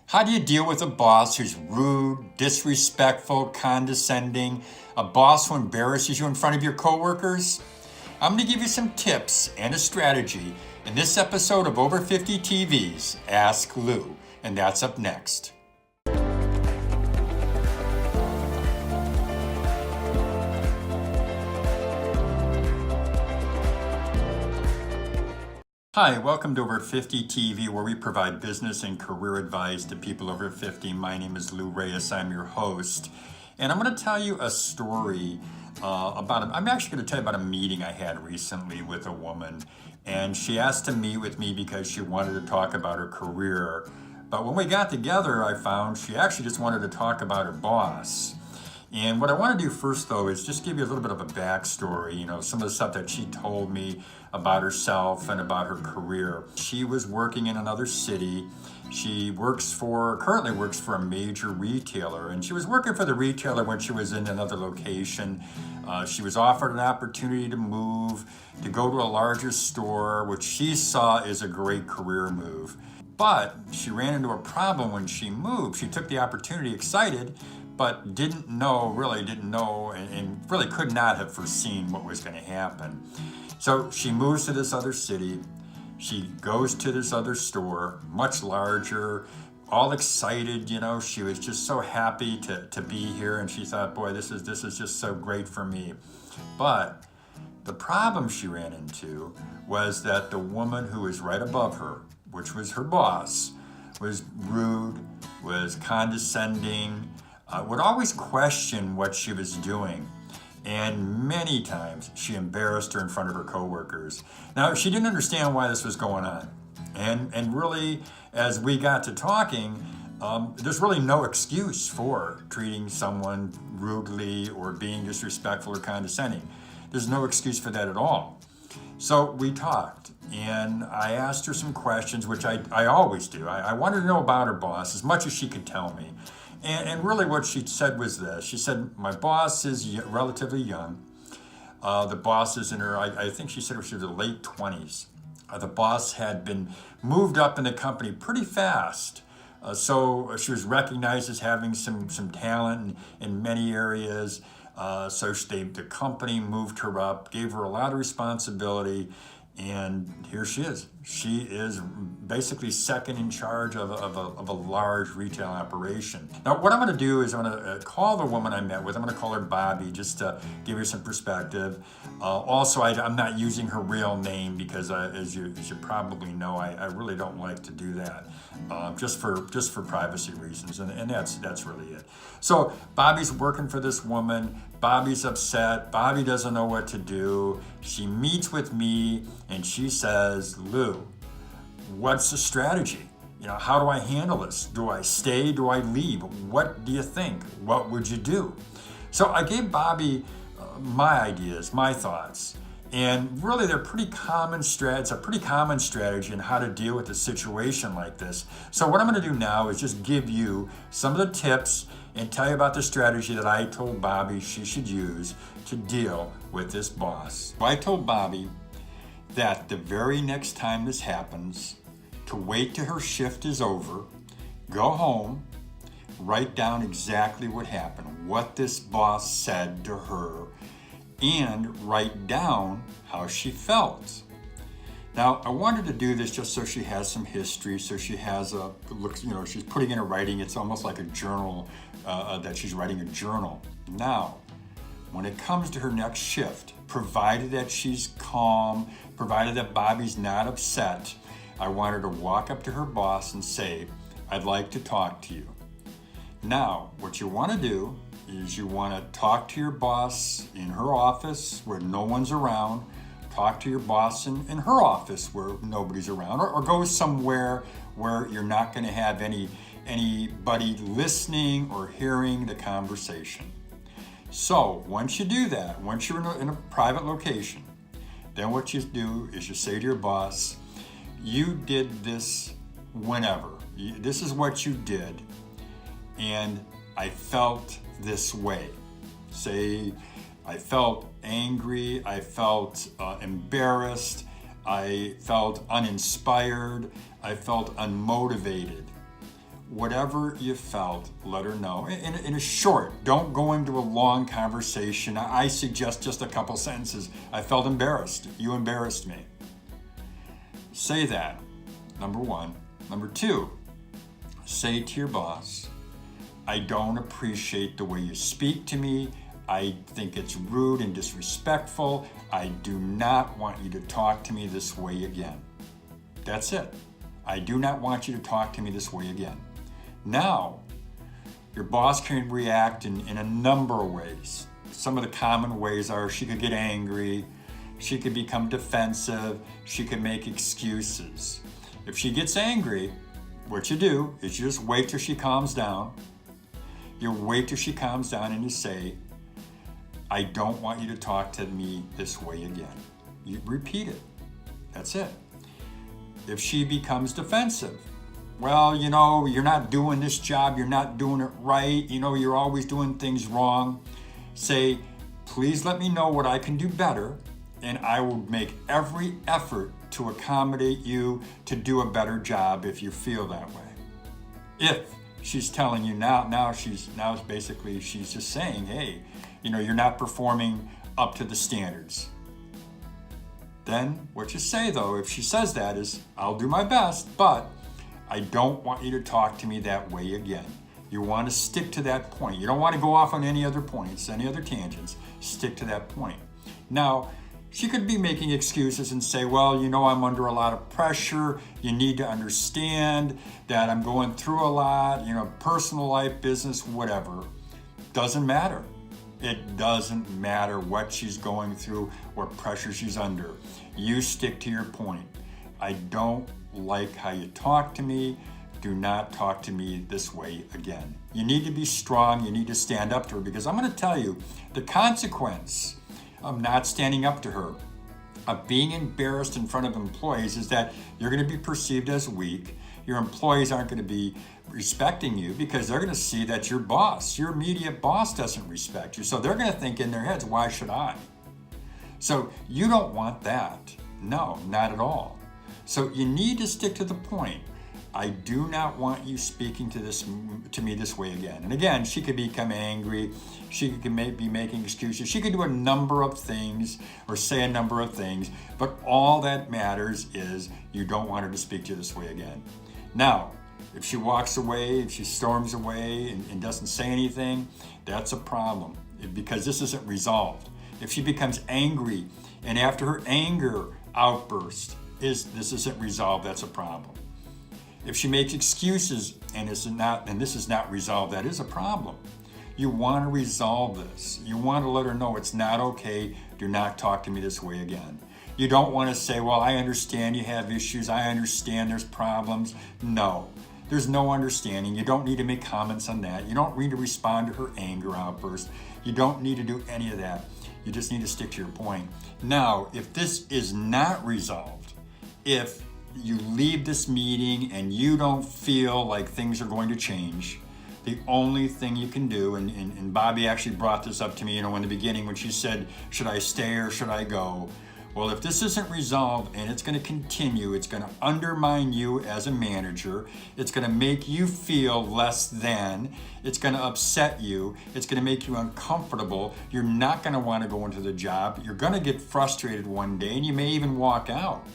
How do you deal with a boss who's rude, disrespectful, condescending, a boss who embarrasses you in front of your coworkers? I'm going to give you some tips and a strategy in this episode of Over 50 TV's Ask Lou, and that's up next. Hi, welcome to Over 50 TV, where we provide business and career advice to people over 50. My name is Lou Reyes. I'm your host. And I'm going to tell you a story I'm actually going to tell you about a meeting I had recently with a woman. And she asked to meet with me because she wanted to talk about her career. But when we got together, I found she actually just wanted to talk about her boss. And what I want to do first, though, is just give you a little bit of a backstory, some of the stuff that she told me about herself and about her career. She was working in another city. She currently works for a major retailer, and she was working for the retailer when she was in another location. She was offered an opportunity to move, to go to a larger store, which she saw as a great career move. But she ran into a problem when she moved. She took the opportunity excited, but didn't know, and really could not have foreseen what was going to happen. So she moves to this other city. She goes to this other store, much larger, all excited, she was just so happy to be here, and she thought, boy, this is just so great for me. But the problem she ran into was that the woman who was right above her, which was her boss, was rude, was condescending, would always question what she was doing. And many times she embarrassed her in front of her coworkers. Now, she didn't understand why this was going on. And really, as we got to talking, there's really no excuse for treating someone rudely or being disrespectful or condescending. There's no excuse for that at all. So we talked, and I asked her some questions, which I always do. I wanted to know about her boss as much as she could tell me. And really what she said was this. She said, my boss is relatively young. The boss is in her, I think she said she was in her late 20s. The boss had been moved up in the company pretty fast. So she was recognized as having some talent in many areas. So the company moved her up, gave her a lot of responsibility, and here she is. She is basically second in charge of a large retail operation. Now, what I'm going to do is I'm going to call the woman I met with. I'm going to call her Bobby, just to give her some perspective. Also, I'm not using her real name because, as you probably know, I really don't like to do that, just for privacy reasons, and that's really it. So Bobby's working for this woman. Bobby's upset. Bobby doesn't know what to do. She meets with me and she says, Lou, what's the strategy? How do I handle this? Do I stay? Do I leave? What do you think? What would you do? So I gave Bobby my ideas, my thoughts. And really, they're pretty common it's a pretty common strategy in how to deal with a situation like this. So what I'm going to do now is just give you some of the tips and tell you about the strategy that I told Bobby she should use to deal with this boss. I told Bobby that the very next time this happens, to wait till her shift is over, go home, write down exactly what happened, what this boss said to her, and write down how she felt. Now, I wanted to do this just so she has some history, so she has she's putting in a writing. It's almost like a journal, that she's writing a journal. Now, when it comes to her next shift, provided that she's calm, provided that Bobby's not upset, I want her to walk up to her boss and say, I'd like to talk to you. Now, what you want to do is you want to talk to your boss in her office where no one's around, talk to your boss in her office where nobody's around, or go somewhere where you're not going to have anybody listening or hearing the conversation. So once you do that, once you're in a private location, then what you do is you say to your boss, you did this whenever. This is what you did, and I felt this way. Say, I felt angry, I felt embarrassed, I felt uninspired, I felt unmotivated. whatever you felt, let her know. In a short, don't go into a long conversation. I suggest just a couple sentences. I felt embarrassed. You embarrassed me. Say that, number one. Number two, say to your boss, I don't appreciate the way you speak to me. I think it's rude and disrespectful. I do not want you to talk to me this way again. That's it. I do not want you to talk to me this way again. Now, your boss can react in a number of ways. Some of the common ways are she could get angry, she could become defensive, she could make excuses. If she gets angry, what you do is you just wait till she calms down. You wait till she calms down and you say, I don't want you to talk to me this way again. You repeat it. That's it. If she becomes defensive, well, you're not doing this job, you're not doing it right, you're always doing things wrong. Say, please let me know what I can do better, and I will make every effort to accommodate you to do a better job if you feel that way. If she's telling you she's just saying, hey, you're not performing up to the standards. Then what you say though, if she says that is, I'll do my best, but I don't want you to talk to me that way again. You want to stick to that point. You don't want to go off on any other points, any other tangents. Stick to that point. Now, she could be making excuses and say, well, I'm under a lot of pressure. You need to understand that I'm going through a lot, personal life, business, whatever. Doesn't matter. It doesn't matter what she's going through, what pressure she's under. You stick to your point. I don't like how you talk to me. Do not talk to me this way again. You need to be strong. You need to stand up to her, because I'm going to tell you the consequence of not standing up to her, of being embarrassed in front of employees, is that you're going to be perceived as weak. Your employees aren't going to be respecting you because they're going to see that your boss, your immediate boss, doesn't respect you. So they're going to think in their heads, why should I? So you don't want that. No, not at all. So you need to stick to the point. I do not want you speaking to me this way again. And again, she could become angry. She could be making excuses. She could do a number of things or say a number of things. But all that matters is you don't want her to speak to you this way again. Now, if she walks away, if she storms away and doesn't say anything, that's a problem because this isn't resolved. If she becomes angry and after her anger outburst, this isn't resolved, that's a problem. If she makes excuses and this is not resolved, that is a problem. You want to resolve this. You want to let her know it's not okay. Do not talk to me this way again. You don't want to say, well, I understand you have issues. I understand there's problems. No, there's no understanding. You don't need to make comments on that. You don't need to respond to her anger outburst. You don't need to do any of that. You just need to stick to your point. Now, if this is not resolved, if you leave this meeting and you don't feel like things are going to change, the only thing you can do, and Bobby actually brought this up to me, in the beginning when she said, should I stay or should I go? Well, if this isn't resolved and it's going to continue, it's going to undermine you as a manager. It's going to make you feel less than. It's going to upset you. It's going to make you uncomfortable. You're not going to want to go into the job. You're going to get frustrated one day and you may even walk out.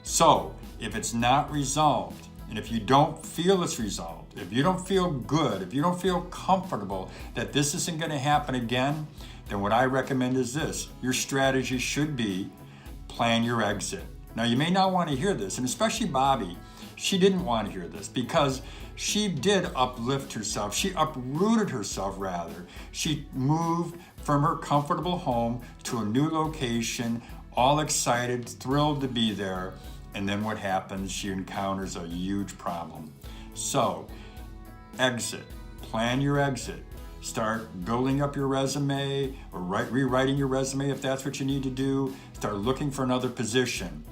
So if it's not resolved, and if you don't feel it's resolved, if you don't feel good, if you don't feel comfortable that this isn't going to happen again, then what I recommend is this. Your strategy should be plan your exit. Now, you may not want to hear this, and especially Bobby, she didn't want to hear this because she did uplift herself. She uprooted herself, rather. She moved from her comfortable home to a new location, all excited, thrilled to be there. And then what happens? She encounters a huge problem. So, exit. Plan your exit. Start building up your resume or rewriting your resume if that's what you need to do. Start looking for another position.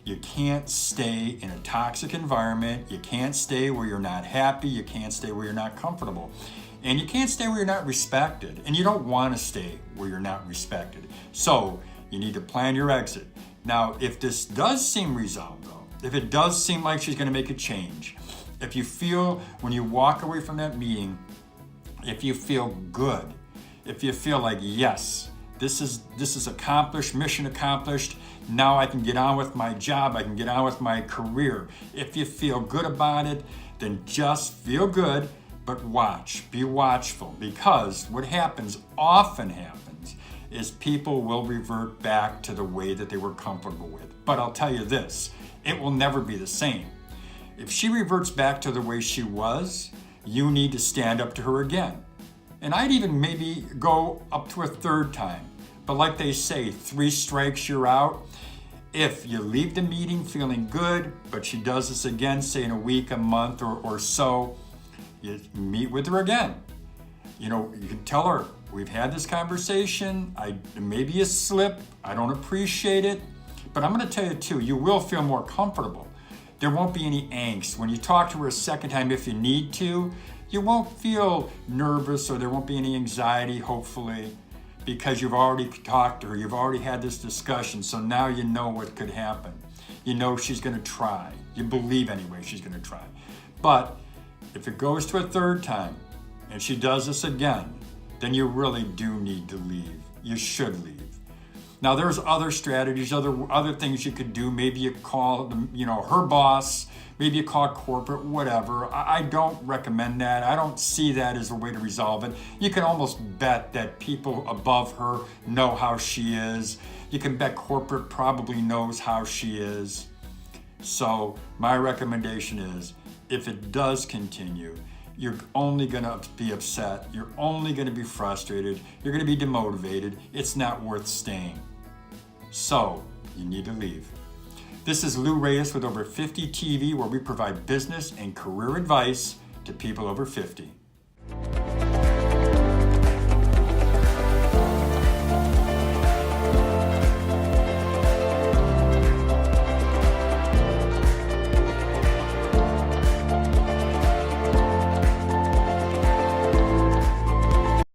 You can't stay in a toxic environment. You can't stay where you're not happy. You can't stay where you're not comfortable. And you can't stay where you're not respected. And you don't want to stay where you're not respected. So you need to plan your exit. Now, if this does seem resolved, though, if it does seem like she's going to make a change, If you feel, when you walk away from that meeting, if you feel good, if you feel like, yes, this is accomplished, mission accomplished, now I can get on with my job, I can get on with my career. If you feel good about it, then just feel good, but be watchful, because what often happens, is people will revert back to the way that they were comfortable with. But I'll tell you this, it will never be the same. If she reverts back to the way she was, you need to stand up to her again. And I'd even maybe go up to a third time. But like they say, 3 strikes, you're out. If you leave the meeting feeling good, but she does this again, say in a week, a month, or so, you meet with her again. You can tell her, we've had this conversation, maybe a slip, I don't appreciate it, but I'm gonna tell you too, you will feel more comfortable. There won't be any angst. When you talk to her a second time, if you need to, you won't feel nervous, or there won't be any anxiety, hopefully, because you've already talked to her, you've already had this discussion, so now you know what could happen. You know she's gonna try. You believe anyway she's gonna try. But if it goes to a third time, and she does this again, then you really do need to leave. You should leave. Now there's other strategies, other things you could do. Maybe you call her boss, maybe you call corporate, whatever. I don't recommend that. I don't see that as a way to resolve it. You can almost bet that people above her know how she is. You can bet corporate probably knows how she is. So my recommendation is, if it does continue, you're only gonna be upset, you're only gonna be frustrated, you're gonna be demotivated, it's not worth staying. So, you need to leave. This is Lou Reyes with Over 50 TV, where we provide business and career advice to people over 50.